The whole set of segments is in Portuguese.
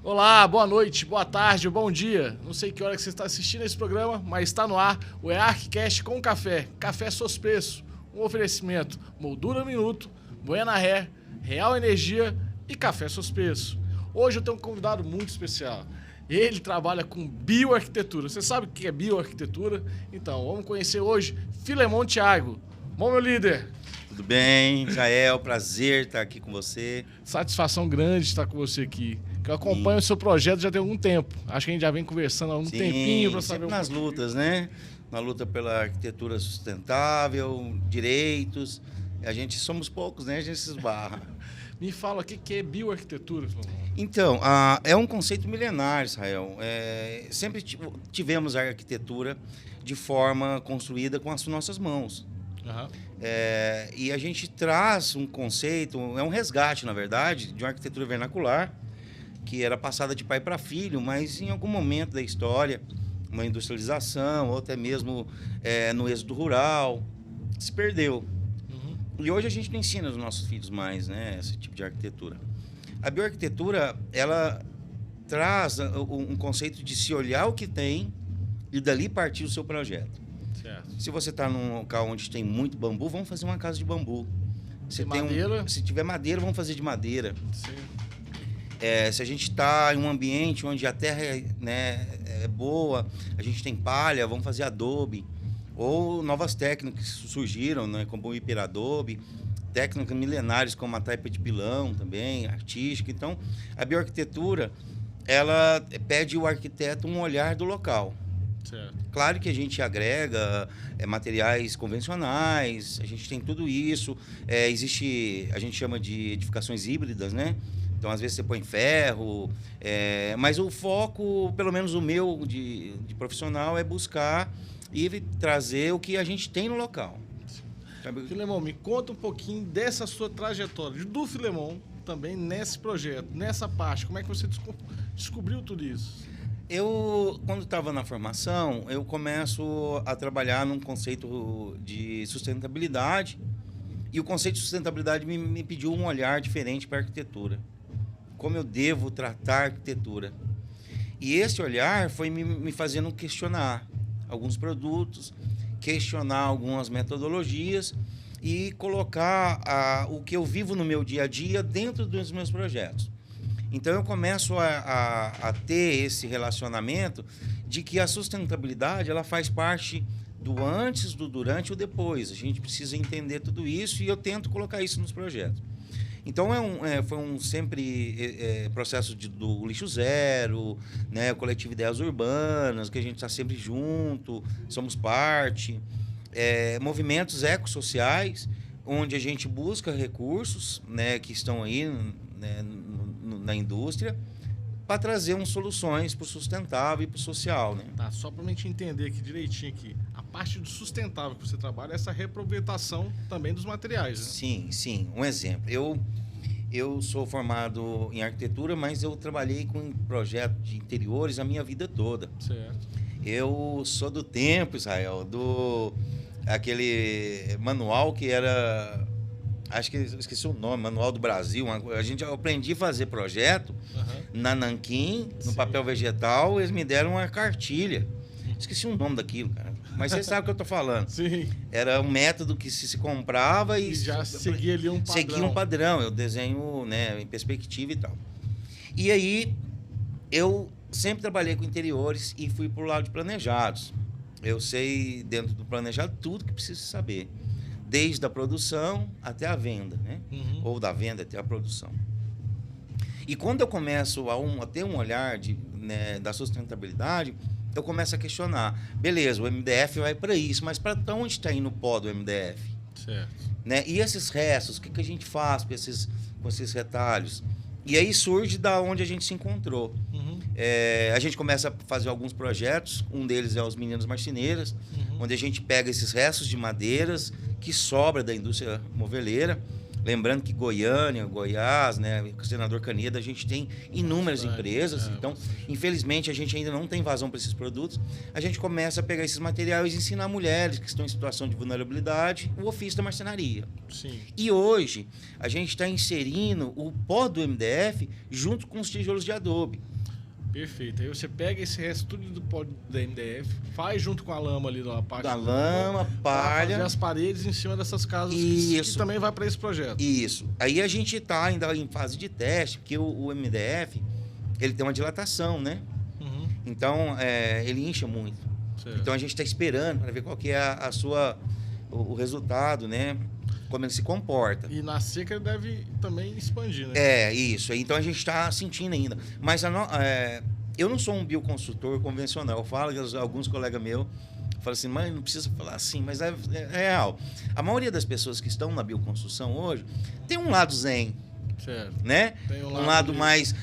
Olá, boa noite, boa tarde, bom dia. Não sei que hora que você está assistindo esse programa, mas está no ar o EARCcast com café. Café Sospeço, um oferecimento Moldura Minuto, Buena Ré, Real Energia e Café Sospeço. Hoje eu tenho um convidado muito especial. Ele trabalha com bioarquitetura. Você sabe o que é bioarquitetura? Então, vamos conhecer hoje Filemon Thiago. Bom, meu líder. Tudo bem, Jael? Prazer estar aqui com você. Satisfação grande estar com você aqui. Eu acompanho o seu projeto já tem algum tempo. Acho que a gente já vem conversando há um tempinho para saber. Nas lutas, né? Na luta pela arquitetura sustentável, direitos. A gente somos poucos, né? A gente se esbarra. Me fala, o que é bioarquitetura? Então, é um conceito milenar, Israel. Sempre tivemos a arquitetura de forma construída com as nossas mãos. Uhum. E a gente traz um conceito, é um resgate, na verdade, de uma arquitetura vernacular, que era passada de pai para filho, mas em algum momento da história, uma industrialização, ou até mesmo no êxodo rural, se perdeu. Uhum. E hoje a gente não ensina aos nossos filhos mais, né, esse tipo de arquitetura. A bioarquitetura, ela traz um conceito de se olhar o que tem e dali partir o seu projeto. Certo. Se você está num local onde tem muito bambu, vamos fazer uma casa de bambu. Se tiver madeira, vamos fazer de madeira. Sim. Se a gente está em um ambiente onde a terra é boa, a gente tem palha, vamos fazer adobe. Ou novas técnicas que surgiram, né, como o hiperadobe, técnicas milenares como a taipa de pilão também, artística. Então, a bioarquitetura, ela pede ao arquiteto um olhar do local. Certo. Claro que a gente agrega materiais convencionais, a gente tem tudo isso. Existe, a gente chama de edificações híbridas, né? Então, às vezes, você põe ferro, mas o foco, pelo menos o meu de profissional, é buscar e trazer o que a gente tem no local. Filemon, me conta um pouquinho dessa sua trajetória, do Filemon também nesse projeto, nessa parte. Como é que você descobriu tudo isso? Eu, quando estava na formação, eu começo a trabalhar num conceito de sustentabilidade, e o conceito de sustentabilidade me pediu um olhar diferente para a arquitetura. Como eu devo tratar a arquitetura. E esse olhar foi me fazendo questionar alguns produtos, questionar algumas metodologias e colocar o que eu vivo no meu dia a dia dentro dos meus projetos. Então, eu começo a ter esse relacionamento de que a sustentabilidade ela faz parte do antes, do durante e o depois. A gente precisa entender tudo isso e eu tento colocar isso nos projetos. Então, foi um sempre processo do lixo zero, né, o coletivo Ideias Urbanas, que a gente está sempre junto, somos parte. Movimentos ecossociais, onde a gente busca recursos, né, que estão aí, né, na indústria, para trazer soluções para o sustentável e para o social. Né? Tá, só para a gente entender aqui direitinho aqui. A parte do sustentável que você trabalha é essa reaproveitação também dos materiais, né? Sim, sim. Um exemplo. Eu sou formado em arquitetura, mas eu trabalhei com projeto de interiores a minha vida toda. Certo. Eu sou do tempo, Israel, aquele manual que era... Acho que eu esqueci o nome, Manual do Brasil. Eu aprendi a fazer projeto na Nanquim, no papel vegetal, eles me deram uma cartilha. Esqueci o nome daquilo, cara. Mas você sabe o que eu estou falando. Sim. Era um método que se comprava e já seguia ali um padrão. Seguia um padrão. Eu desenho, né, em perspectiva e tal. E aí, eu sempre trabalhei com interiores e fui para o lado de planejados. Eu sei, dentro do planejado, tudo que preciso saber. Desde a produção até a venda, né? Uhum. Ou da venda até a produção. E quando eu começo a ter um olhar da sustentabilidade, eu começo a questionar. Beleza, o MDF vai para isso, mas para onde está indo o pó do MDF? Certo. Né? E esses restos, o que a gente faz com esses retalhos? E aí surge da onde a gente se encontrou. Uhum. A gente começa a fazer alguns projetos, um deles é os Meninas Marceneiras, onde a gente pega esses restos de madeiras que sobra da indústria moveleira, Lembrando que Goiânia, Goiás, né, o senador Caneda, a gente tem inúmeras empresas. Então, infelizmente, a gente ainda não tem vazão para esses produtos. A gente começa a pegar esses materiais e ensinar mulheres que estão em situação de vulnerabilidade o ofício da marcenaria. Sim. E hoje, a gente está inserindo o pó do MDF junto com os tijolos de adobe. Perfeito. Aí você pega esse resto tudo do pó da MDF, faz junto com a lama ali na parte Da lama, palha. fazer as paredes em cima dessas casas que também vai para esse projeto. Isso. Aí a gente está ainda em fase de teste, porque o MDF ele tem uma dilatação, né? Uhum. Então, ele incha muito. Certo. Então, a gente está esperando para ver qual que é o resultado, né? Como ele se comporta. E na seca ele deve também expandir, né? Isso. Então, a gente está sentindo ainda. Mas eu não sou um bioconstrutor convencional. Eu falo que alguns colegas meus falam assim, mas não precisa falar assim, mas é real. A maioria das pessoas que estão na bioconstrução hoje tem um lado zen, Certo. né? Tem um lado mais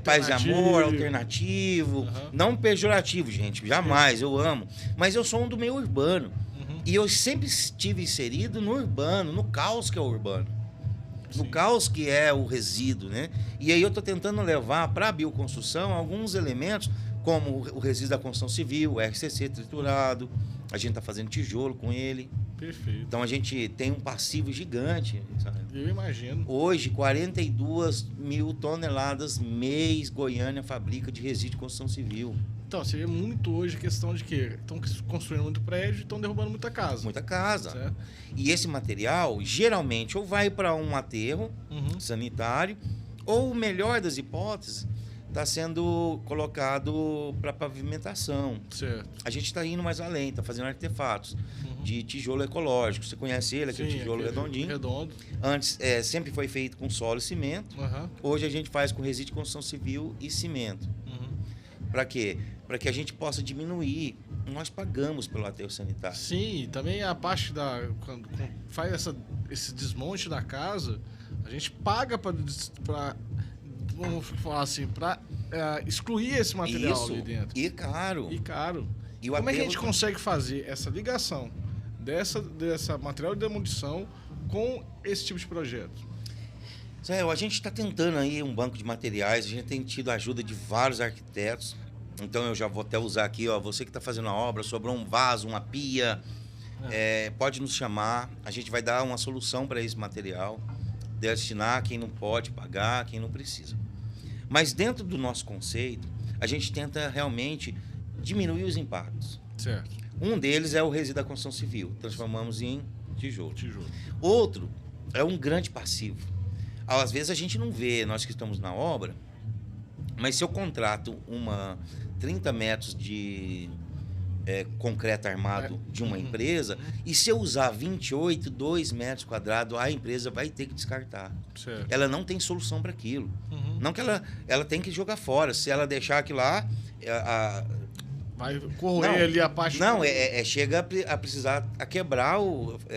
paz e amor, alternativo, Uhum. não pejorativo, gente, jamais, eu amo. Mas eu sou um do meio urbano. Uhum. E eu sempre estive inserido no urbano, no caos que é o urbano. No Sim. caos que é o resíduo, né? E aí eu estou tentando levar para a bioconstrução alguns elementos, como o resíduo da construção civil, o RCC triturado, a gente está fazendo tijolo com ele. Perfeito. Então a gente tem um passivo gigante, sabe? Eu imagino. Hoje, 42 mil toneladas mês Goiânia fabrica de resíduo de construção civil. Então, você vê muito hoje a questão de que estão construindo muito prédio e estão derrubando muita casa. Muita casa. Certo? E esse material, geralmente, ou vai para um aterro Uhum. sanitário, ou, o melhor das hipóteses, está sendo colocado para pavimentação. Certo. A gente está indo mais além, está fazendo artefatos Uhum. de tijolo ecológico. Você conhece ele, aquele Sim, tijolo aquele redondinho. Redondo. Antes, sempre foi feito com solo e cimento. Uhum. Hoje a gente faz com resíduo de construção civil e cimento. Uhum. Para quê? Para que a gente possa diminuir. Nós pagamos pelo aterro sanitário. Sim, e também a parte quando faz esse desmonte da casa, a gente paga para vamos falar assim, para excluir esse material Isso. ali dentro. E caro. E caro. E o Como é que a aterro- gente consegue fazer essa ligação dessa material de demolição com esse tipo de projeto? Zé, a gente está tentando aí um banco de materiais, a gente tem tido a ajuda de vários arquitetos. Então eu já vou até usar aqui, ó, você que está fazendo a obra, sobrou um vaso, uma pia, pode nos chamar, a gente vai dar uma solução para esse material, destinar quem não pode pagar, quem não precisa. Mas dentro do nosso conceito, a gente tenta realmente diminuir os impactos. Certo. Um deles é o resíduo da construção civil, transformamos em tijolo. Tijolo. Outro é um grande passivo. Às vezes a gente não vê, nós que estamos na obra, mas se eu contrato 30 metros de concreto armado de uma empresa, e se eu usar 28, 2 metros quadrados, a empresa vai ter que descartar. Certo. Ela não tem solução para aquilo. Uhum. Não que ela tem que jogar fora. Se ela deixar aquilo lá, Vai corroer ali a parte... não, chega a precisar quebrar,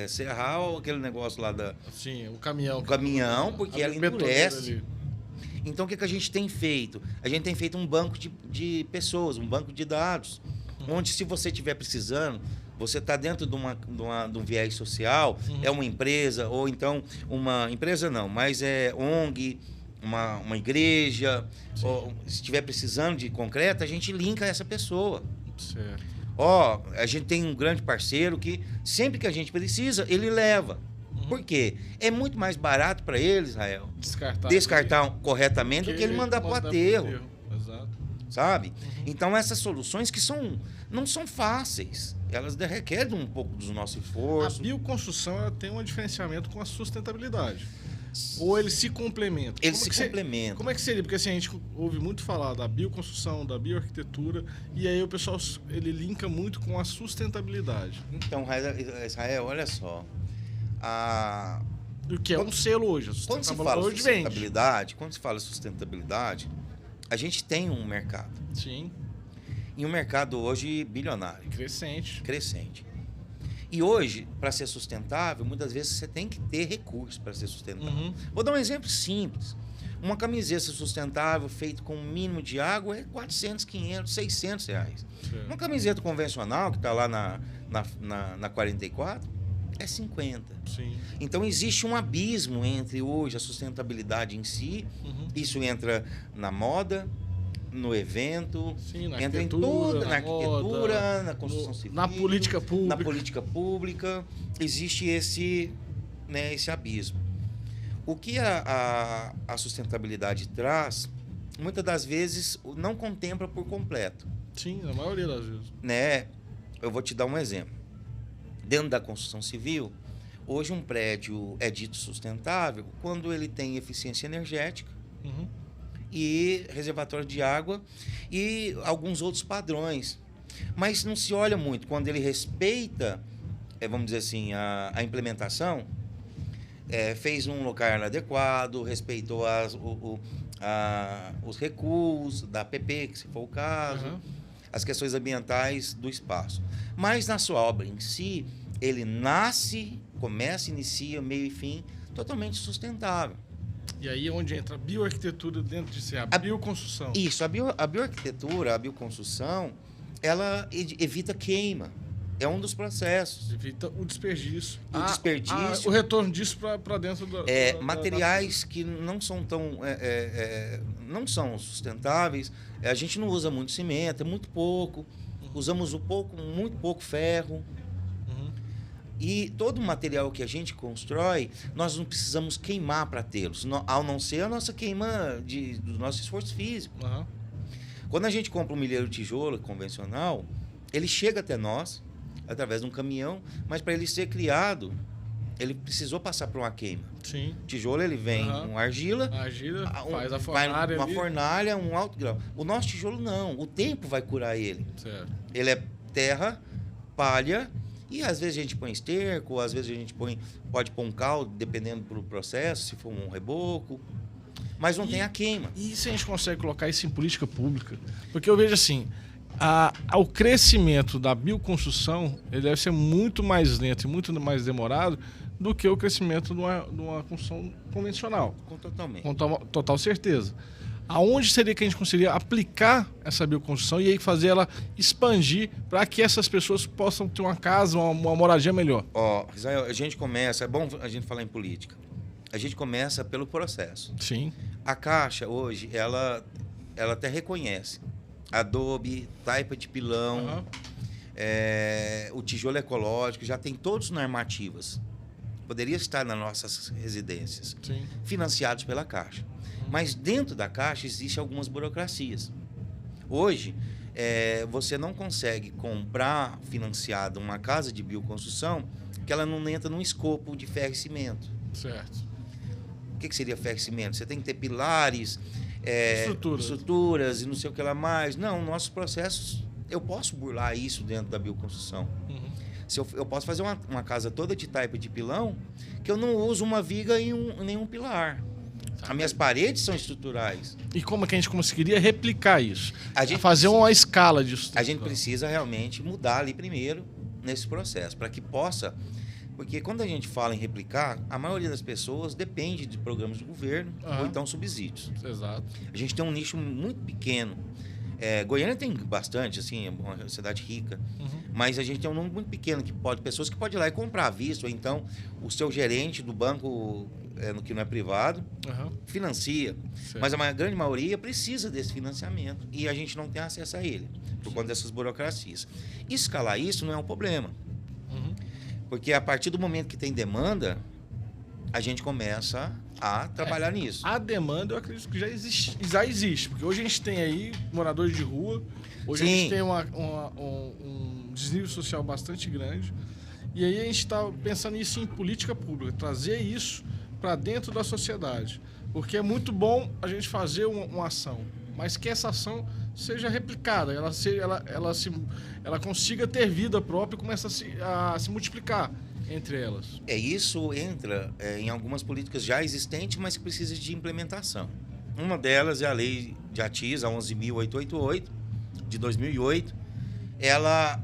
serrar aquele negócio lá Sim, o caminhão. o caminhão, porque ela betoneira endurece. ali. Então, o que a gente tem feito? A gente tem feito um banco de pessoas, um banco de dados, onde, se você estiver precisando, você está dentro de um viés social, é uma empresa, ou então uma empresa não, mas é ONG, uma igreja, ou, se estiver precisando de concreto, a gente linka essa pessoa. Certo. A gente tem um grande parceiro que, sempre que a gente precisa, ele leva. Por quê? É muito mais barato para ele, Israel, descartar corretamente do que ele mandar para o aterro. Exato. Sabe? Então, essas soluções que não são fáceis, elas requerem um pouco do nosso A esforço. bioconstrução ela tem um diferenciamento com a sustentabilidade. Ou eles se complementam? Eles se complementam. Como é que seria? Porque assim, a gente ouve muito falar da bioconstrução, da bioarquitetura, e aí o pessoal ele linka muito com a sustentabilidade. Então, Israel, olha só. O que é um selo hoje. Quando se fala sustentabilidade, a gente tem um mercado. Sim. E um mercado hoje bilionário. Crescente. E hoje, para ser sustentável, muitas vezes você tem que ter recursos para ser sustentável. Vou dar um exemplo simples. Uma camiseta sustentável feita com um mínimo de água é 400, 500, 600 reais. Certo. Uma camiseta convencional, que está lá na 44, é 50%. Sim. Então, existe um abismo entre hoje a sustentabilidade em si, isso entra na moda, no evento, Sim, na entra arquitetura, em tudo, na moda, arquitetura, na construção civil, na política pública. Na política pública, existe esse abismo. O que a sustentabilidade traz, muitas das vezes, não contempla por completo. Sim, na maioria das vezes. Né? Eu vou te dar um exemplo. Dentro da construção civil, hoje um prédio é dito sustentável quando ele tem eficiência energética e reservatório de água e alguns outros padrões. Mas não se olha muito quando ele respeita, vamos dizer assim, a implementação, fez um local adequado, respeitou os recuos da APP, que se for o caso, as questões ambientais do espaço. Mas na sua obra em si, ele nasce, começa, inicia, meio e fim, totalmente sustentável. E aí é onde entra a bioarquitetura dentro de si, a bioconstrução. Isso, a bioarquitetura, a bioconstrução, ela evita queima. É um dos processos. Evita o desperdício. O desperdício. O retorno disso para dentro da... materiais que não são tão... não são sustentáveis. A gente não usa muito cimento, é muito pouco. Usamos muito pouco ferro. E todo o material que a gente constrói, nós não precisamos queimar para tê-los, ao não ser a nossa queima do nosso esforço físico. Quando a gente compra um milheiro de tijolo convencional, ele chega até nós através de um caminhão, mas para ele ser criado, ele precisou passar por uma queima. Sim. O tijolo, ele vem com argila, faz a fornalha, uma fornalha, um alto grau. O nosso tijolo não, o tempo vai curar ele. Certo. Ele é terra, palha, e às vezes a gente põe esterco, às vezes a gente pode pôr um caldo, dependendo do processo, se for um reboco, mas não tem a queima. E se a gente consegue colocar isso em política pública? Porque eu vejo assim, o crescimento da bioconstrução ele deve ser muito mais lento e muito mais demorado do que o crescimento de uma construção convencional. Com total certeza. Aonde seria que a gente conseguiria aplicar essa bioconstrução e aí fazer ela expandir para que essas pessoas possam ter uma casa, uma moradia melhor? Israel, a gente começa, é bom a gente falar em política, a gente começa pelo processo. Sim. A Caixa, hoje, ela até reconhece adobe, taipa de pilão, o tijolo ecológico, já tem todos normativas. Poderia estar nas nossas residências, financiados pela Caixa. Mas dentro da Caixa existem algumas burocracias. Hoje, você não consegue comprar financiado uma casa de bioconstrução que ela não entra num escopo de ferro e cimento. Certo. O que seria ferro e cimento? Você tem que ter pilares, estruturas e não sei o que lá mais. Não, nossos processos, eu posso burlar isso dentro da bioconstrução. Se eu posso fazer uma casa toda de taipa de pilão que eu não uso uma viga e nenhum pilar. As minhas paredes são estruturais. E como é que a gente conseguiria replicar isso? Fazer uma escala disso. A gente precisa realmente mudar ali primeiro nesse processo, para que possa... Porque quando a gente fala em replicar, a maioria das pessoas depende de programas do governo ou então subsídios. Exato. A gente tem um nicho muito pequeno. Goiânia tem bastante, assim, é uma cidade rica, mas a gente tem um número muito pequeno pessoas que podem ir lá e comprar à vista, ou então o seu gerente do banco, que não é privado, financia. Certo. Mas a grande maioria precisa desse financiamento e a gente não tem acesso a ele, por conta dessas burocracias. Escalar isso não é um problema, porque a partir do momento que tem demanda, a gente começa a trabalhar nisso. A demanda, eu acredito que já existe, porque hoje a gente tem aí moradores de rua, hoje a gente tem um desnível social bastante grande, e aí a gente está pensando nisso em política pública, trazer isso para dentro da sociedade, porque é muito bom a gente fazer uma ação, mas que essa ação seja replicada, ela consiga ter vida própria e comece a se multiplicar entre elas. Isso entra em algumas políticas já existentes, mas que precisam de implementação. Uma delas é a lei de ATIS, a 11.888, de 2008. Ela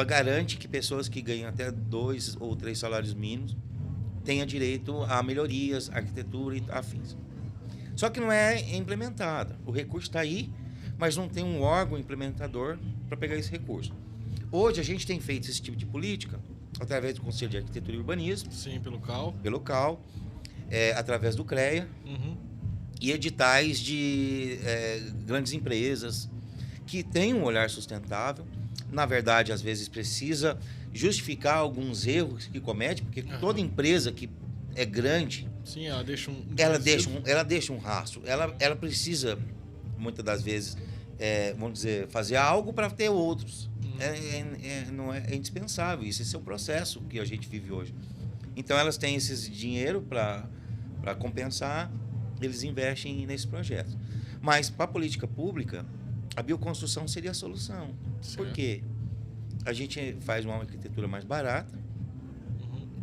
garante que pessoas que ganham até 2 ou 3 salários mínimos tenham direito a melhorias, arquitetura e afins. Só que não é implementada. O recurso está aí, mas não tem um órgão implementador para pegar esse recurso. Hoje a gente tem feito esse tipo de política através do Conselho de Arquitetura e Urbanismo, Sim, pelo CAL. pelo CAL, através do CREA, Uhum. e editais de grandes empresas que têm um olhar sustentável. Na verdade, às vezes precisa justificar alguns erros que comete, porque toda empresa que é grande, Sim, ela deixa um... ela deixa um rastro. Ela precisa, muitas das vezes, vamos dizer, fazer algo para ter outros. Não é indispensável isso. Esse é o processo que a gente vive hoje. Então, elas têm esse dinheiro para compensar, eles investem nesse projeto. Mas, para a política pública, a bioconstrução seria a solução. Certo. Por quê? A gente faz uma arquitetura mais barata,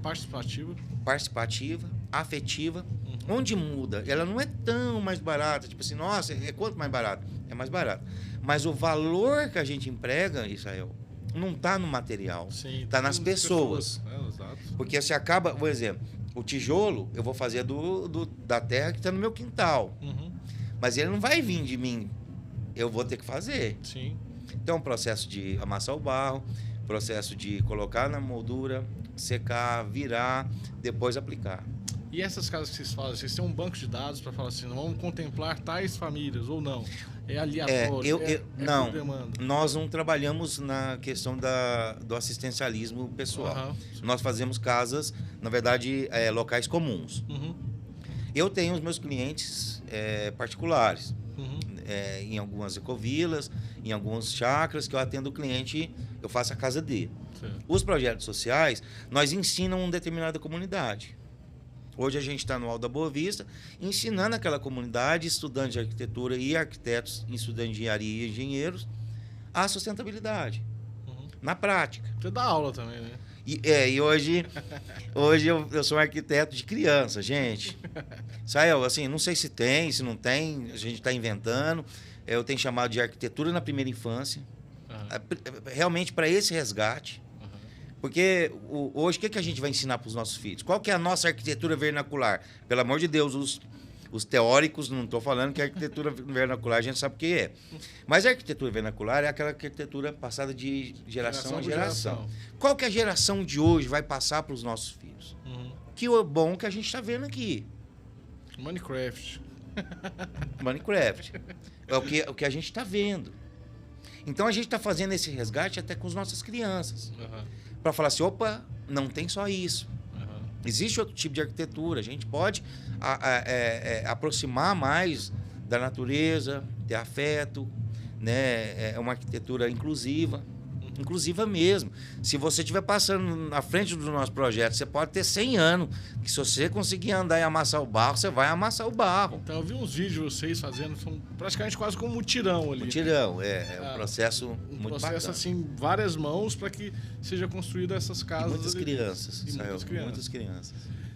participativa, afetiva. Onde muda? Ela não é tão mais barata. Tipo assim, nossa, quanto mais barato? É mais barato. Mas o valor que a gente emprega, Israel, não está no material. Está nas pessoas. Exato. Porque você acaba, por exemplo, o tijolo eu vou fazer da terra que está no meu quintal. Mas ele não vai vir de mim. Eu vou ter que fazer. Sim. Então, processo de amassar o barro, processo de colocar na moldura, secar, virar, depois aplicar. E essas casas que vocês fazem, vocês têm um banco de dados para falar assim, não vamos contemplar tais famílias ou não? É aleatório? Não, por demanda? nós não trabalhamos na questão do assistencialismo pessoal. Nós fazemos casas, na verdade, locais comuns. Eu tenho os meus clientes particulares. Em algumas ecovilas, em algumas chácaras que eu atendo o cliente, eu faço a casa dele. Certo. Os projetos sociais, nós ensinamos uma determinada comunidade. Hoje a gente está no Alto da Boa Vista, ensinando aquela comunidade, estudantes de arquitetura e arquitetos, estudantes de engenharia e engenheiros, a sustentabilidade, na prática. Você dá aula também, né? E hoje eu sou um arquiteto de criança, gente. Israel, assim, não sei se tem, se não tem, a gente está inventando. Eu tenho chamado de arquitetura na primeira infância. Realmente para esse resgate. Porque hoje o que a gente vai ensinar para os nossos filhos? Qual que é a nossa arquitetura vernacular? Pelo amor de Deus, os teóricos, não estou falando que a arquitetura vernacular a gente sabe o que é. Mas a arquitetura vernacular é aquela arquitetura passada de geração a geração. Qual que a geração de hoje vai passar para os nossos filhos? Que o bom que a gente está vendo aqui. Minecraft. É o que a gente está vendo. Então a gente está fazendo esse resgate até com as nossas crianças. Para falar assim, opa, não tem só isso. Existe outro tipo de arquitetura. A gente pode aproximar mais da natureza, ter afeto, né? É uma arquitetura inclusiva. Inclusiva mesmo. Se você estiver passando na frente do nosso projeto, você pode ter 100 anos, que se você conseguir andar e amassar o barro, você vai amassar o barro. Então, eu vi uns vídeos de vocês fazendo, são praticamente quase como um mutirão ali. Mutirão, um processo muito processo, bacana. assim, várias mãos para que seja construída essas casas. E muitas ali. crianças, Muitas crianças.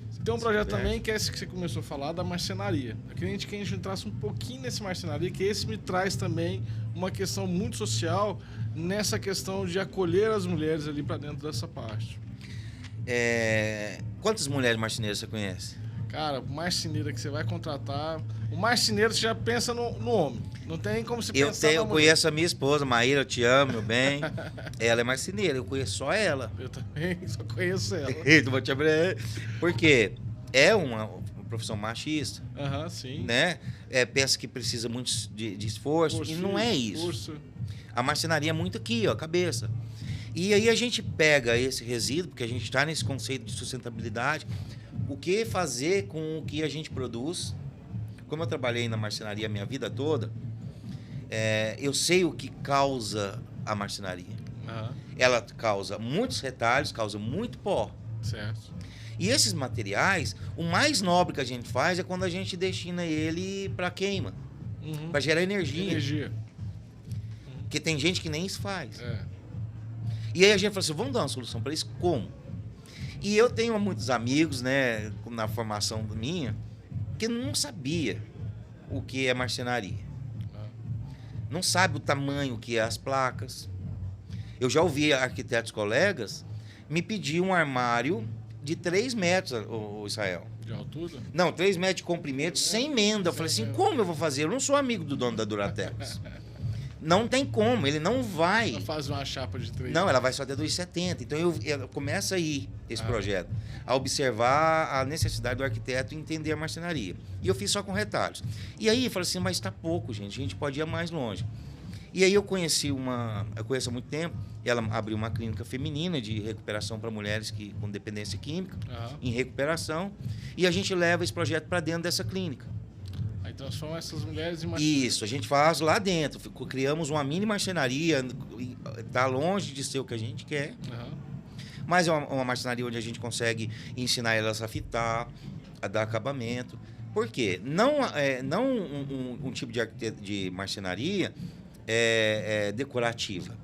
Você tem um projeto também que é esse que você começou a falar, da marcenaria. Eu queria que a gente entrasse um pouquinho nesse marcenaria, que esse me traz também uma questão muito social nessa questão de acolher as mulheres ali para dentro dessa parte. Quantas mulheres marceneiras você conhece? Cara, o marceneiro que você vai contratar... O marceneiro você já pensa no homem. Não tem como se pensar Eu conheço a minha esposa, Maíra, eu te amo, meu bem. Ela é marceneira, eu conheço só ela. Eu também só conheço ela. Não vou te abrir. Por quê? É uma profissão machista. Sim. Né? Pensa que precisa muito de esforço, e não é isso. A marcenaria é muito aqui, ó, cabeça. E aí a gente pega esse resíduo, porque a gente está nesse conceito de sustentabilidade, o que fazer com o que a gente produz. Como eu trabalhei na marcenaria a minha vida toda, eu sei o que causa a marcenaria. Ela causa muitos retalhos, causa muito pó. Certo. E esses materiais, o mais nobre que a gente faz é quando a gente destina ele para queima, para gerar energia. Porque tem gente que nem isso faz. E aí a gente fala assim, vamos dar uma solução para isso? Como? E eu tenho muitos amigos, né, na formação minha, que não sabia o que é marcenaria. Não sabe o tamanho que é as placas. Eu já ouvi arquitetos colegas me pedir um armário de 3 metros, Israel. De altura? Não, 3 metros de comprimento, sem emenda. Eu falei assim, como eu vou fazer? Eu não sou amigo do dono da Duratex. Não tem como, ele não vai. Não faz uma chapa de 3. Não, ela vai só até 2,70. Então, ela começa aí esse projeto, a observar a necessidade do arquiteto e entender a marcenaria. E eu fiz só com retalhos. E aí, eu falei assim, mas está pouco, gente. A gente pode ir mais longe. E aí eu conheço há muito tempo, ela abriu uma clínica feminina de recuperação para mulheres com dependência química, em recuperação, e a gente leva esse projeto para dentro dessa clínica. Aí transforma essas mulheres em marcenarias. Isso, a gente faz lá dentro. Criamos uma mini marcenaria, está longe de ser o que a gente quer, mas é uma marcenaria onde a gente consegue ensinar elas a fitar, a dar acabamento. Por quê? Não um tipo de marcenaria decorativa.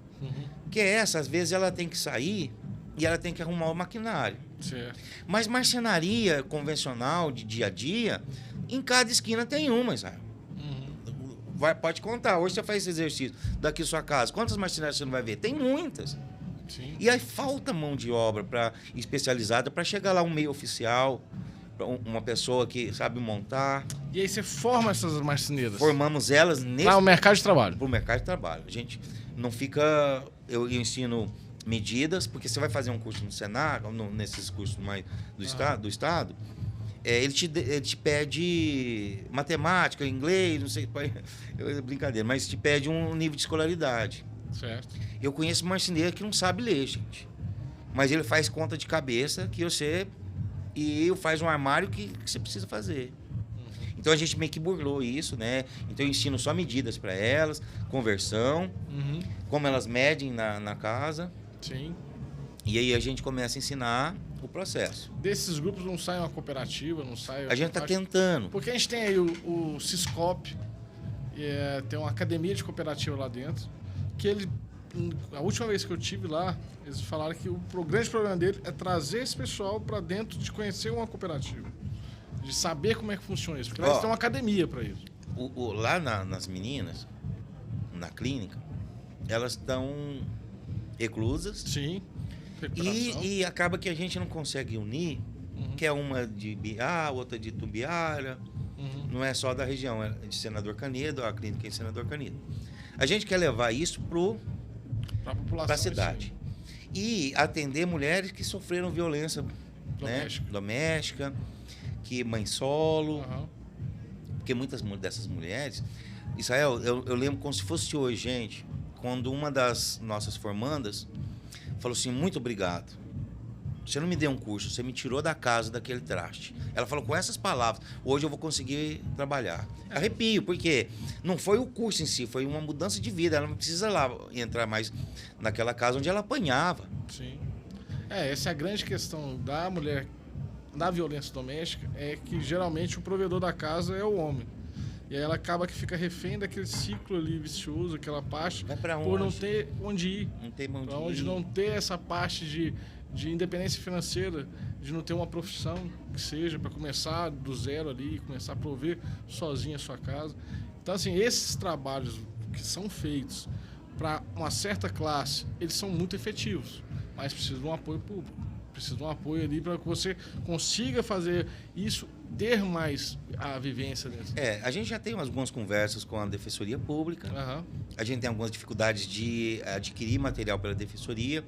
Que essa, às vezes, ela tem que sair e ela tem que arrumar o maquinário. Certo. Mas marcenaria convencional, de dia a dia, em cada esquina tem uma, sabe? Pode contar. Hoje você faz esse exercício daqui à sua casa. Quantas marcenarias você não vai ver? Tem muitas. Sim. E aí falta mão de obra especializada para chegar lá um meio oficial, uma pessoa que sabe montar. E aí você forma essas marceneiras? Formamos elas para o mercado de trabalho. Para o mercado de trabalho. A gente não fica... Eu ensino medidas, porque você vai fazer um curso no Senac, nesses cursos mais do Estado, ele te pede matemática, inglês, não sei, brincadeira, mas te pede um nível de escolaridade. Certo. Eu conheço marceneiro que não sabe ler, gente. Mas ele faz conta de cabeça e eu faz um armário que você precisa fazer. Então a gente meio que burlou isso, né? Então eu ensino só medidas para elas, conversão, como elas medem na casa. Sim. E aí a gente começa a ensinar o processo. Desses grupos não sai uma cooperativa, não sai... A gente está tentando. Porque a gente tem aí o Ciscop, tem uma academia de cooperativa lá dentro, que a última vez que eu tive lá, eles falaram que o grande problema dele é trazer esse pessoal para dentro de conhecer uma cooperativa. De saber como é que funciona isso. Porque lá eles têm uma academia para isso. Lá nas meninas, na clínica, elas estão reclusas. Sim. E acaba que a gente não consegue unir, que é uma de Biá, outra de Tumbiara. Não é só da região, é de Senador Canedo, a clínica é em Senador Canedo. A gente quer levar isso para a cidade. E atender mulheres que sofreram violência doméstica, que mãe solo, porque muitas dessas mulheres... Israel, eu lembro como se fosse hoje, gente, quando uma das nossas formandas falou assim, muito obrigado, você não me deu um curso, você me tirou da casa daquele traste. Ela falou com essas palavras, hoje eu vou conseguir trabalhar. Arrepio, porque não foi o curso em si, foi uma mudança de vida, ela não precisa lá entrar mais naquela casa onde ela apanhava. Sim. Essa é a grande questão da mulher na violência doméstica, é que geralmente o provedor da casa é o homem. E aí ela acaba que fica refém daquele ciclo ali vicioso, aquela parte, por não ter onde ir. Não tem onde ir. Onde não ter essa parte de independência financeira, de não ter uma profissão que seja para começar do zero ali, começar a prover sozinha a sua casa. Então, assim, esses trabalhos que são feitos para uma certa classe, eles são muito efetivos, mas precisam de um apoio público. Precisa de um apoio ali para que você consiga fazer isso, ter mais a vivência dentro. A gente já tem algumas conversas com a Defensoria Pública. A gente tem algumas dificuldades de adquirir material pela Defensoria.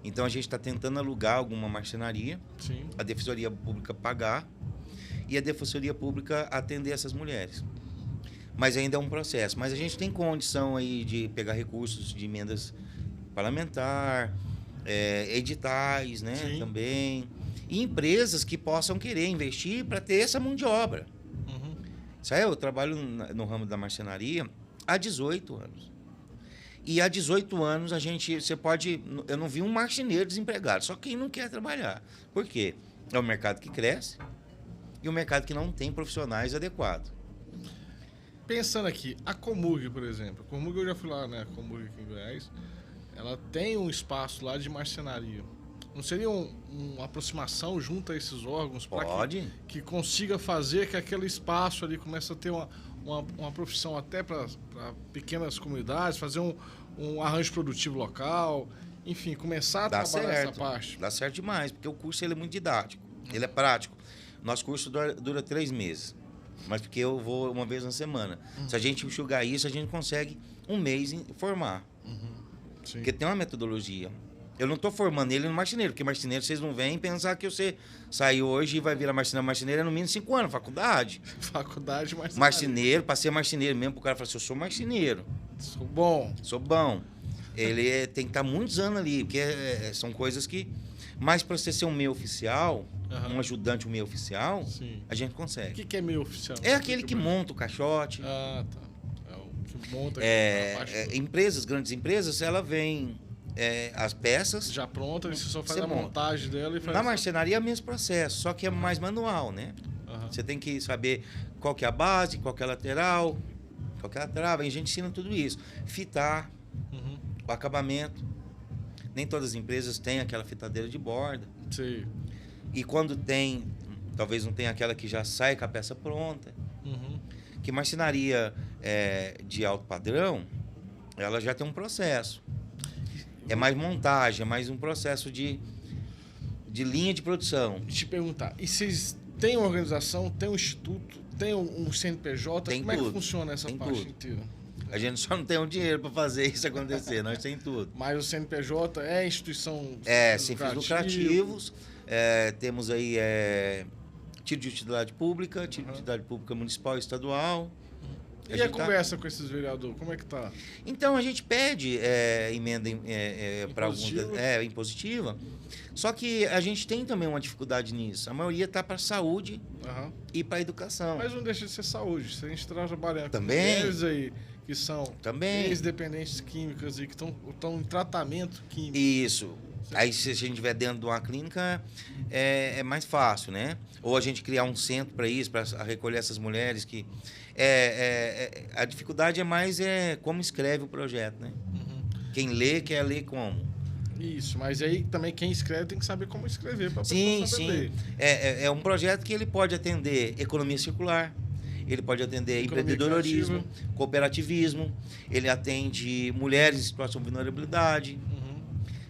Então a gente está tentando alugar alguma marcenaria. Sim. A Defensoria Pública pagar e a Defensoria Pública atender essas mulheres. Mas ainda é um processo. Mas a gente tem condição aí de pegar recursos de emendas parlamentar, editais, né? Sim. Também. E empresas que possam querer investir para ter essa mão de obra. Eu trabalho no ramo da marcenaria há 18 anos. E há 18 anos eu não vi um marceneiro desempregado, só quem não quer trabalhar. Por quê? É um mercado que cresce e um mercado que não tem profissionais adequados. Pensando aqui, a Comurg, por exemplo. A Comurg, eu já fui lá, né? A Comurg aqui em Goiás. Ela tem um espaço lá de marcenaria. Não seria uma aproximação junto a esses órgãos para que consiga fazer que aquele espaço ali comece a ter uma profissão até para pequenas comunidades, fazer um arranjo produtivo local, enfim, começar a trabalhar essa parte? Dá certo demais, porque o curso ele é muito didático, ele é prático. Nosso curso dura 3 meses, mas porque eu vou uma vez na semana. Se a gente enxugar isso, a gente consegue um mês em formar. Sim. Porque tem uma metodologia. Eu não estou formando ele no marceneiro, porque marceneiro vocês não vêm pensar que você sai hoje e vai virar marceneiro. Marceneiro é no mínimo 5 anos, faculdade. Faculdade, marceneiro. Marceneiro, para ser marceneiro mesmo, o cara fala assim, eu sou marceneiro. Sou bom. Sou bom. Ele tem que estar muitos anos ali, porque são coisas que... Mas para você ser um meio oficial, um ajudante, um meio oficial, Sim. a gente consegue. O que é meio oficial? É aquele que monta o caixote. Ah, tá. É o que monta a parte Empresas, grandes empresas, ela vem as peças. já pronta, você só faz Você a monta. montagem dela e faz... Na marcenaria é o mesmo processo, só que é mais manual, né? Você tem que saber qual que é a base, qual que é a lateral, qual que é a trava. E a gente ensina tudo isso. Fitar, o acabamento. Nem todas as empresas têm aquela fitadeira de borda. Sim. E quando tem, talvez não tenha aquela que já sai com a peça pronta. Que marcenaria de alto padrão, ela já tem um processo. É mais montagem, é mais um processo de linha de produção. Te perguntar, e vocês têm uma organização, tem um instituto, tem um CNPJ? Tem Como é que tudo. funciona essa Tem parte tudo. inteira? A gente só não tem o dinheiro para fazer isso acontecer, nós temos tudo. Mas o CNPJ é instituição Sem fins lucrativos, temos aí título de utilidade pública, título de utilidade pública municipal e estadual. E a conversa com esses vereadores, como é que tá? Então, a gente pede emenda para alguns... impositiva. Só que a gente tem também uma dificuldade nisso. A maioria está para a saúde e para a educação. Mas não deixa de ser saúde. Se a gente trabalhar com Também. mulheres aí que são Também. ex-dependentes químicas e que estão em tratamento químico. Isso. Aí, se a gente estiver dentro de uma clínica, é mais fácil, né? Ou a gente criar um centro para isso, para recolher essas mulheres que... a dificuldade é mais como escreve o projeto, né? Quem lê, quer ler como. Isso, mas aí também quem escreve tem que saber como escrever para a Sim, pessoa saber. sim. É um projeto que ele pode atender economia circular, ele pode atender empreendedorismo, cooperativismo, ele atende mulheres em situação de vulnerabilidade,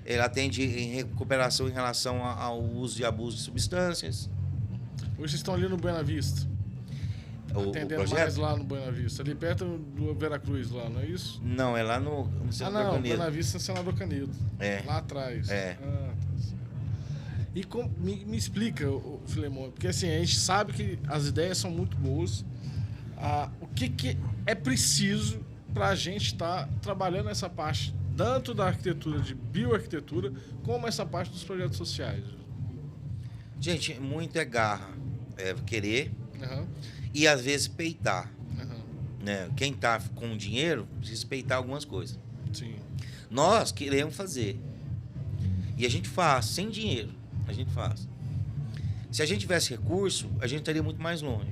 ele atende em recuperação em relação ao uso e abuso de substâncias. Hoje vocês estão ali no Buena Vista, atendendo mais lá no Buena Vista, ali perto do Veracruz lá, não é isso? Não, é lá no Senador Canedo. Buena Vista, Senador Canedo. Lá atrás. É. Tá certo. E me explica, Filemon, porque assim, a gente sabe que as ideias são muito boas. O que é preciso para a gente estar trabalhando essa parte, tanto da arquitetura, de bioarquitetura, como essa parte dos projetos sociais? Gente, muito é garra, querer e às vezes peitar. Né? Quem está com dinheiro precisa peitar algumas coisas. Sim. Nós queremos fazer. E a gente faz, sem dinheiro. A gente faz. Se a gente tivesse recurso, a gente estaria muito mais longe.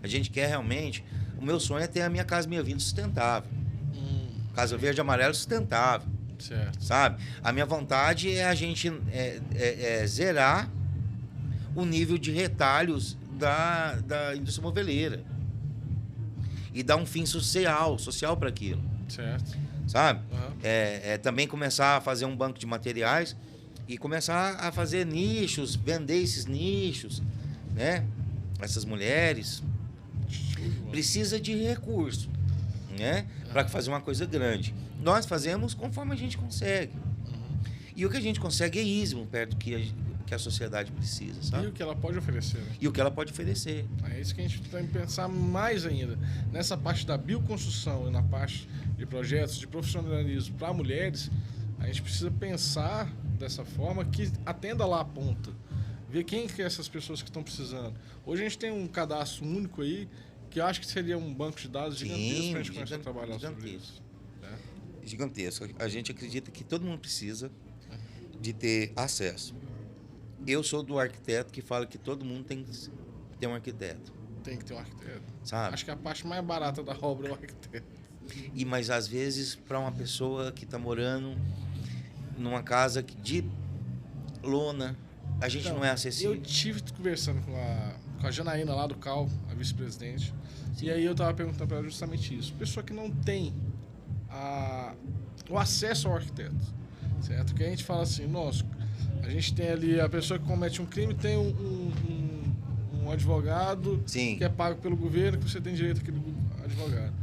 A gente quer realmente... O meu sonho é ter a minha Casa Minha Vida sustentável. Casa Verde e Amarelo sustentável. Certo. Sabe? A minha vontade é a gente zerar o nível de retalhos da indústria moveleira. E dar um fim social para aquilo. Certo. Sabe? Também começar a fazer um banco de materiais e começar a fazer nichos, vender esses nichos, né? Essas mulheres. Precisa de recurso, né? Para fazer uma coisa grande. Nós fazemos conforme a gente consegue. E o que a gente consegue é ismo perto do que a sociedade precisa, sabe? E o que ela pode oferecer. Né? E o que ela pode oferecer. É isso que a gente tem que pensar mais ainda. Nessa parte da bioconstrução e na parte de projetos de profissionalismo para mulheres, a gente precisa pensar dessa forma que atenda lá a ponta. Ver quem que é essas pessoas que estão precisando. Hoje a gente tem um cadastro único aí, que eu acho que seria um banco de dados gigantesco para a gente começar a trabalhar sobre isso. Gigantesco. A gente acredita que todo mundo precisa de ter acesso. Eu sou do arquiteto que fala que todo mundo tem que ter um arquiteto. Tem que ter um arquiteto. Sabe? Acho que a parte mais barata da obra é o arquiteto. Mas às vezes, para uma pessoa que está morando numa casa de lona, a gente não é acessível. Eu tive conversando com a Janaína lá do CAL, a vice-presidente, e aí eu estava perguntando para ela justamente isso. Pessoa que não tem o acesso ao arquiteto, certo? Que a gente fala assim, nossa, a gente tem ali a pessoa que comete um crime, tem um advogado que é pago pelo governo, que você tem direito àquele advogado.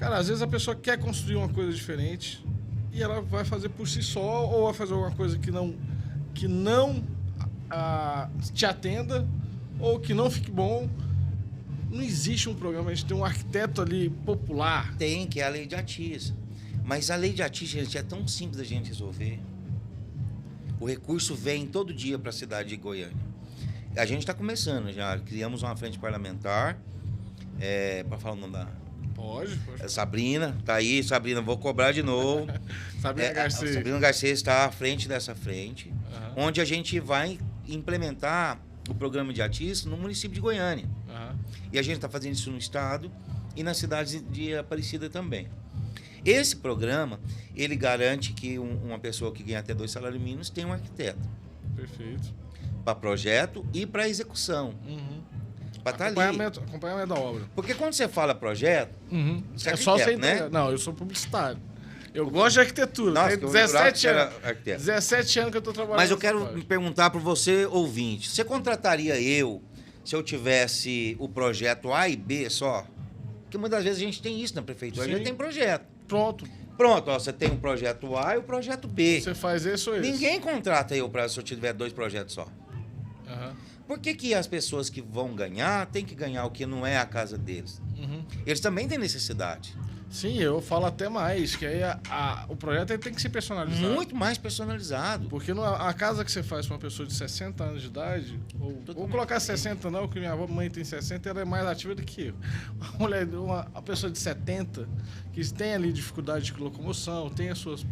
Cara, às vezes a pessoa quer construir uma coisa diferente e ela vai fazer por si só ou vai fazer alguma coisa que não te atenda ou que não fique bom. Não existe um programa, a gente tem um arquiteto ali popular. Tem, que é a lei de Atis. Mas a lei de Atis, gente, é tão simples da gente resolver. O recurso vem todo dia para a cidade de Goiânia. A gente está começando já, criamos uma frente parlamentar, para falar o nome da... Pode. Sabrina, tá aí, Sabrina, vou cobrar de novo. Sabrina Garcês. Sabrina Garcês está à frente dessa frente, onde a gente vai implementar o programa de Atis no município de Goiânia. E a gente está fazendo isso no estado e na cidade de Aparecida também. Esse programa, ele garante que uma pessoa que ganha até 2 salários mínimos tem um arquiteto. Perfeito. Para projeto e para execução. Para estar ali. Acompanhamento da obra. Porque quando você fala projeto, você é só você né? Não, eu sou publicitário. Eu gosto de arquitetura. Nossa, tem 17 anos. 17 anos que eu estou trabalhando. Mas eu quero me perguntar para você, ouvinte. Você contrataria eu se eu tivesse o projeto A e B só? Porque muitas vezes a gente tem isso na prefeitura. Sim. A gente tem projeto. Pronto, ó, você tem o projeto A e o projeto B. você faz esse ou esse. Ninguém contrata eu se eu tiver 2 projetos só. Por que as pessoas que vão ganhar têm que ganhar o que não é a casa deles? Eles também têm necessidade. Sim, eu falo até mais, que aí o projeto tem que ser personalizado. Muito mais personalizado. Porque a casa que você faz para uma pessoa de 60 anos de idade, vou colocar 60 não, porque minha mãe tem 60, ela é mais ativa do que eu. Uma pessoa de 70, que tem ali dificuldade de locomoção, tem as suas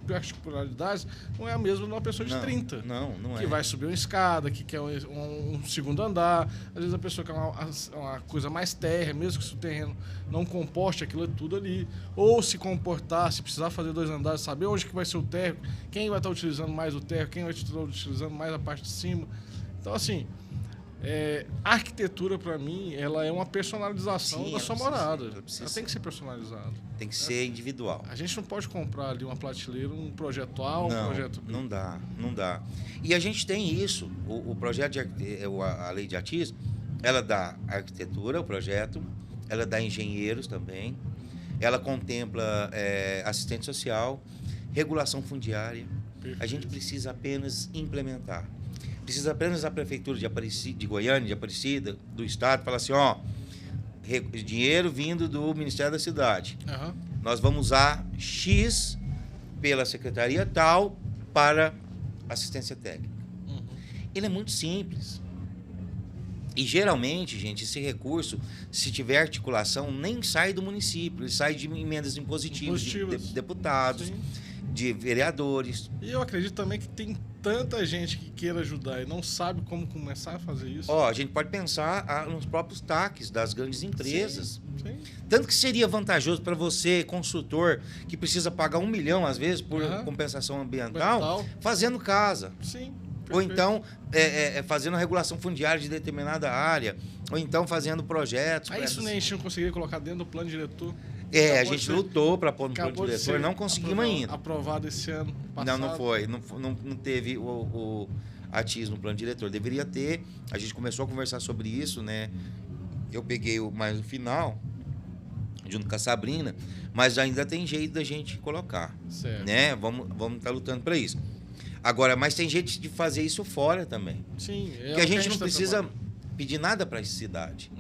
particularidades, não é a mesma de uma pessoa de 30. Não é. Que vai subir uma escada, que quer um segundo andar. Às vezes a pessoa quer uma coisa mais térrea, mesmo que o terreno não comporte aquilo é tudo ali. Ou se comportar, se precisar fazer 2 andares, saber onde que vai ser o térreo, quem vai estar utilizando mais o térreo, quem vai estar utilizando mais a parte de cima. Então, assim, a arquitetura, para mim, ela é uma personalização da sua morada. Ela tem que ser personalizada. Tem que ser individual. A gente não pode comprar ali uma prateleira, um projeto A, um projeto B. Não dá. E a gente tem isso. O projeto, a lei de Atis, ela dá arquitetura, o projeto, ela dá engenheiros também, ela contempla assistente social, regulação fundiária. Perfeito. A gente precisa apenas implementar. Precisa apenas a prefeitura de Goiânia, de Aparecida, do estado, falar assim, dinheiro vindo do Ministério da Cidade. Nós vamos usar X pela secretaria tal para assistência técnica. Ele é muito simples. E geralmente, gente, esse recurso, se tiver articulação, nem sai do município, ele sai de emendas impositivas. De deputados, sim, de vereadores. E eu acredito também que tem tanta gente que queira ajudar e não sabe como começar a fazer isso. A gente pode pensar nos próprios TACs das grandes empresas. Sim. Tanto que seria vantajoso para você, consultor, que precisa pagar 1 milhão, às vezes, por compensação ambiental, fazendo casa. Sim. Perfeito. Ou então, fazendo regulação fundiária de determinada área. Ou então, fazendo projetos. Isso nem a gente não conseguiria colocar dentro do plano diretor. A gente lutou para pôr no plano diretor, não conseguimos ainda. Aprovado esse ano passado. Não foi. Não teve o Atis no plano diretor. Deveria ter. A gente começou a conversar sobre isso, né? Eu peguei mais no final, junto com a Sabrina, mas ainda tem jeito da gente colocar. Certo. Né? Vamos estar lutando para isso. Agora, mas tem jeito de fazer isso fora também. Sim. Porque a gente não precisa pedir nada para a cidade.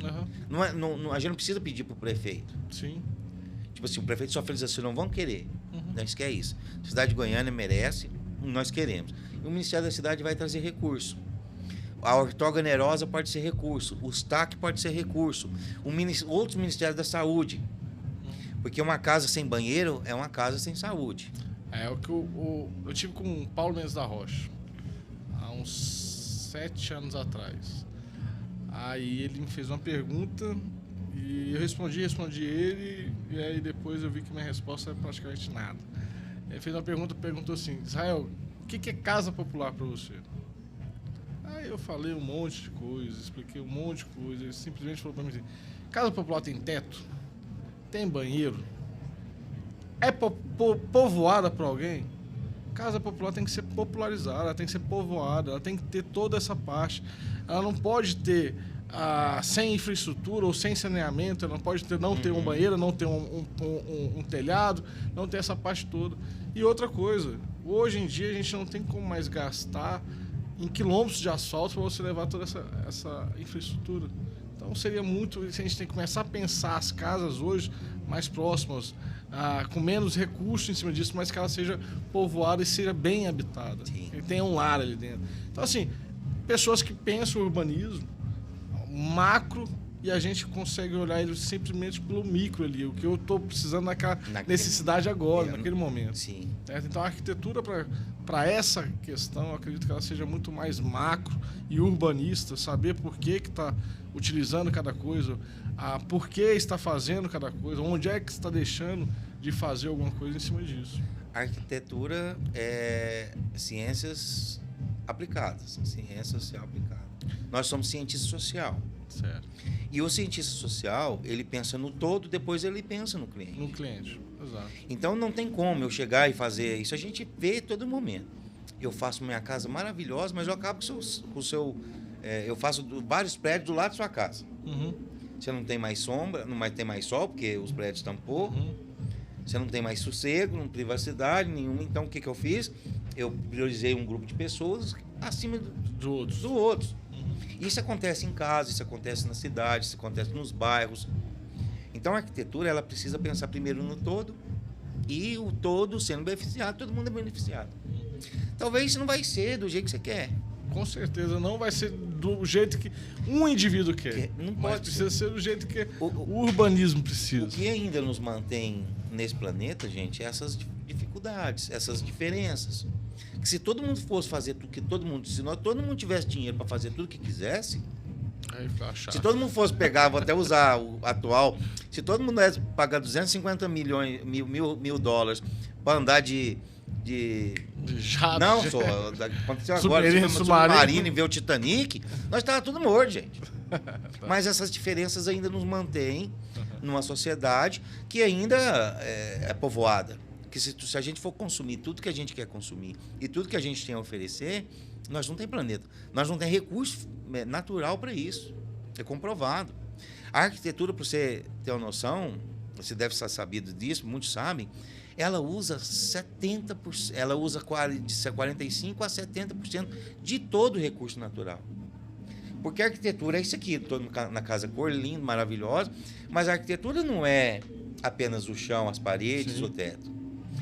A gente não precisa pedir para o prefeito. Sim. Tipo assim, o prefeito só fez assim, não vão querer. Nós quer isso. A cidade de Goiânia merece, nós queremos. E o Ministério da Cidade vai trazer recurso. A ortogonerosa pode ser recurso. O STAC pode ser recurso. Outros ministérios da saúde. Porque uma casa sem banheiro é uma casa sem saúde. É o que eu tive com o Paulo Mendes da Rocha, há uns 7 anos atrás. Aí ele me fez uma pergunta e eu respondi ele, e aí depois eu vi que minha resposta é praticamente nada. Ele fez uma pergunta, perguntou assim, Israel, o que é casa popular para você? Aí eu falei um monte de coisa, expliquei um monte de coisa, ele simplesmente falou para mim assim, casa popular tem teto? Tem banheiro? É povoada por alguém? Casa popular tem que ser popularizada, ela tem que ser povoada, ela tem que ter toda essa parte. Ela não pode ter sem infraestrutura ou sem saneamento, ela não pode não ter um banheiro, não ter um telhado, não ter essa parte toda. E outra coisa, hoje em dia a gente não tem como mais gastar em quilômetros de asfalto para você levar toda essa infraestrutura. Então seria muito, a gente tem que começar a pensar as casas hoje mais próximas, com menos recursos em cima disso, mas que ela seja povoada e seja bem habitada. Sim. Que tenha um lar ali dentro. Então assim, pessoas que pensam o urbanismo macro e a gente consegue olhar ele simplesmente pelo micro ali, o que eu estou precisando naquela necessidade agora, naquele momento. Sim. Certo? Então a arquitetura para essa questão, eu acredito que ela seja muito mais macro e urbanista, saber por que está utilizando cada coisa, por que está fazendo cada coisa, onde é que está deixando de fazer alguma coisa em cima disso. A arquitetura é ciências aplicadas, ciência social aplicada. Nós somos cientista social. Certo. E o cientista social, ele pensa no todo, depois ele pensa no cliente. No cliente, exato. Então não tem como eu chegar e fazer isso. A gente vê todo momento. Eu faço minha casa maravilhosa, mas eu acabo com o seu... eu faço vários prédios do lado da sua casa. Uhum. Você não tem mais sombra, não tem mais sol, porque os prédios tampou. Uhum. Você não tem mais sossego, não tem privacidade nenhuma. Então o que eu fiz? Eu priorizei um grupo de pessoas acima do outro. Isso acontece em casa, isso acontece na cidade, isso acontece nos bairros. Então a arquitetura ela precisa pensar primeiro no todo e o todo sendo beneficiado, todo mundo é beneficiado. Talvez isso não vai ser do jeito que você quer. Com certeza não vai ser do jeito que um indivíduo quer. Não mas pode precisa ser do jeito que o urbanismo precisa. O que ainda nos mantém nesse planeta, gente, é essas dificuldades, essas diferenças. Que se todo mundo fosse fazer tudo que todo mundo, se todo mundo tivesse dinheiro para fazer tudo o que quisesse, aí fica chato. Se todo mundo fosse pegar, vou até usar o atual, se todo mundo pudesse pagar 250 mil dólares para andar de jato. Não, só aconteceu agora, se submarino e ver o Titanic, nós estávamos tudo morto, gente. Mas essas diferenças ainda nos mantêm numa sociedade que ainda é povoada. Que se a gente for consumir tudo que a gente quer consumir e tudo que a gente tem a oferecer, nós não tem planeta. Nós não tem recurso natural para isso. É comprovado. A arquitetura, para você ter uma noção, você deve estar sabido disso, muitos sabem, ela usa 70%, ela usa de 45% a 70% de todo o recurso natural. Porque a arquitetura é isso aqui, estou na casa cor, lindo, maravilhosa, mas a arquitetura não é apenas o chão, as paredes, Sim. o teto.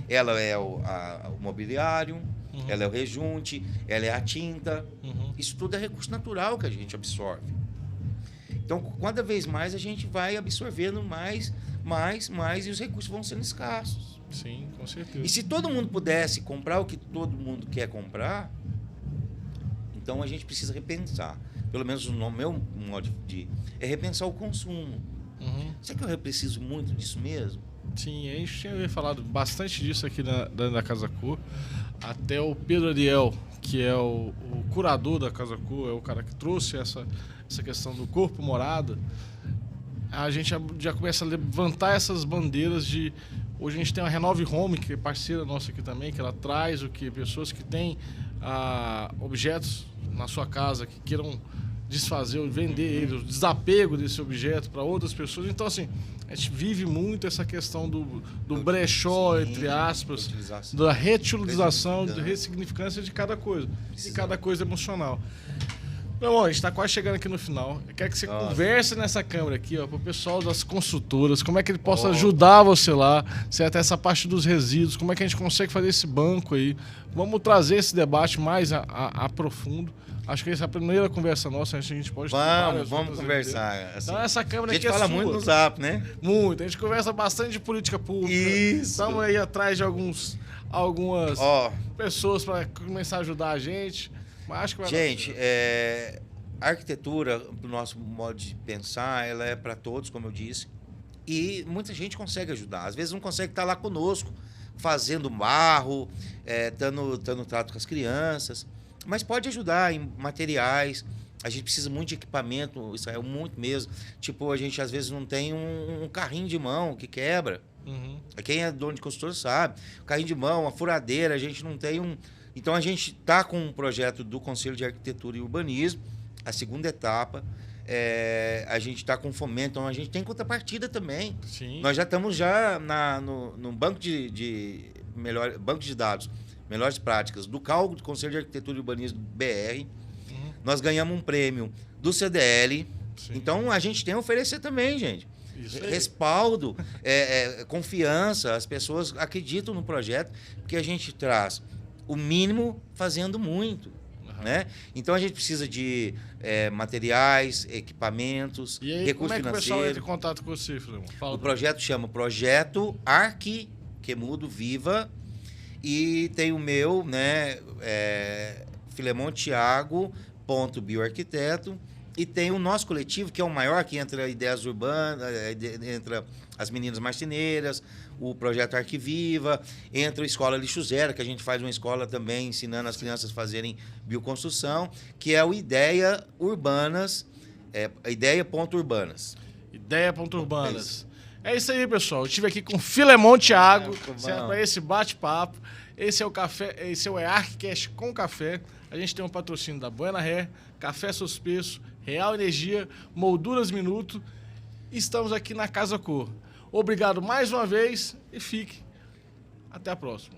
Ela é o mobiliário, ela é o rejunte, ela é a tinta. Isso tudo é recurso natural que a gente absorve. Então, cada vez mais a gente vai absorvendo mais, e os recursos vão sendo escassos. Sim, com certeza. E se todo mundo pudesse comprar o que todo mundo quer comprar, então a gente precisa repensar. Pelo menos no meu modo de... é repensar o consumo. Será que eu preciso muito disso mesmo? Sim, a gente tinha falado bastante disso aqui da Casa Cor. Até o Pedro Ariel, que é o curador da Casa Cor, é o cara que trouxe essa questão do corpo morada. A gente já começa a levantar essas bandeiras de... Hoje a gente tem a Renove Home, que é parceira nossa aqui também, que ela traz o que pessoas que têm objetos na sua casa, que queiram desfazer ou vender ele, o desapego desse objeto para outras pessoas. Então, assim, a gente vive muito essa questão do brechó, sim, entre aspas, da reutilização, da ressignificância de cada coisa, de cada coisa emocional. Meu irmão, a gente está quase chegando aqui no final. Eu quero que você converse nessa câmera aqui, ó, para o pessoal das consultoras, como é que ele possa ajudar você lá, certo? Essa parte dos resíduos, como é que a gente consegue fazer esse banco aí. Vamos trazer esse debate mais a profundo. Acho que essa é a primeira conversa nossa, a gente pode... Vamos conversar. Assim, então essa câmera aqui a gente fala muito no Zap, né? Muito. A gente conversa bastante de política pública. Isso. Estamos aí atrás de algumas pessoas para começar a ajudar a gente. Mas acho que vai gente, a arquitetura, do nosso modo de pensar, ela é para todos, como eu disse. E muita gente consegue ajudar. Às vezes não consegue estar lá conosco, fazendo barro, dando trato com as crianças. Mas pode ajudar em materiais. A gente precisa muito de equipamento, isso é muito mesmo. Tipo, a gente às vezes não tem um carrinho de mão que quebra. Quem é dono de consultor sabe. O carrinho de mão, uma furadeira, a gente não tem um... Então a gente está com um projeto do Conselho de Arquitetura e Urbanismo, a segunda etapa. a gente está com fomento, então a gente tem contrapartida também. Sim. Nós já estamos no banco banco de dados, melhores práticas, do CAL, do Conselho de Arquitetura e Urbanismo BR. Nós ganhamos um prêmio do CDL. Sim. Então, a gente tem a oferecer também, gente. Respaldo, confiança. As pessoas acreditam no projeto, porque a gente traz o mínimo fazendo muito. Né? Então, a gente precisa de materiais, equipamentos, e aí, recursos financeiros. Como é que o pessoal entra em contato com você, Filemon? O projeto chama Projeto Arqui, Quemudo Viva, e tem o meu, né, filemontiago.bioarquiteto, e tem o nosso coletivo, que é o maior, que entra ideias urbanas, entra as meninas marceneiras, o projeto Arquiviva, entra a Escola Lixo Zero, que a gente faz uma escola também ensinando as crianças a fazerem bioconstrução, que é o Ideia Urbanas, Ideia.urbanas. Ideia.urbanas. É isso aí, pessoal. Eu estive aqui com Filemon Thiago, para esse bate-papo. Esse é o café, esse é o EARCcast com café. A gente tem um patrocínio da Buena Ré, Café Suspenso, Real Energia, Molduras Minuto. Estamos aqui na Casa Cor. Obrigado mais uma vez e fique. Até a próxima.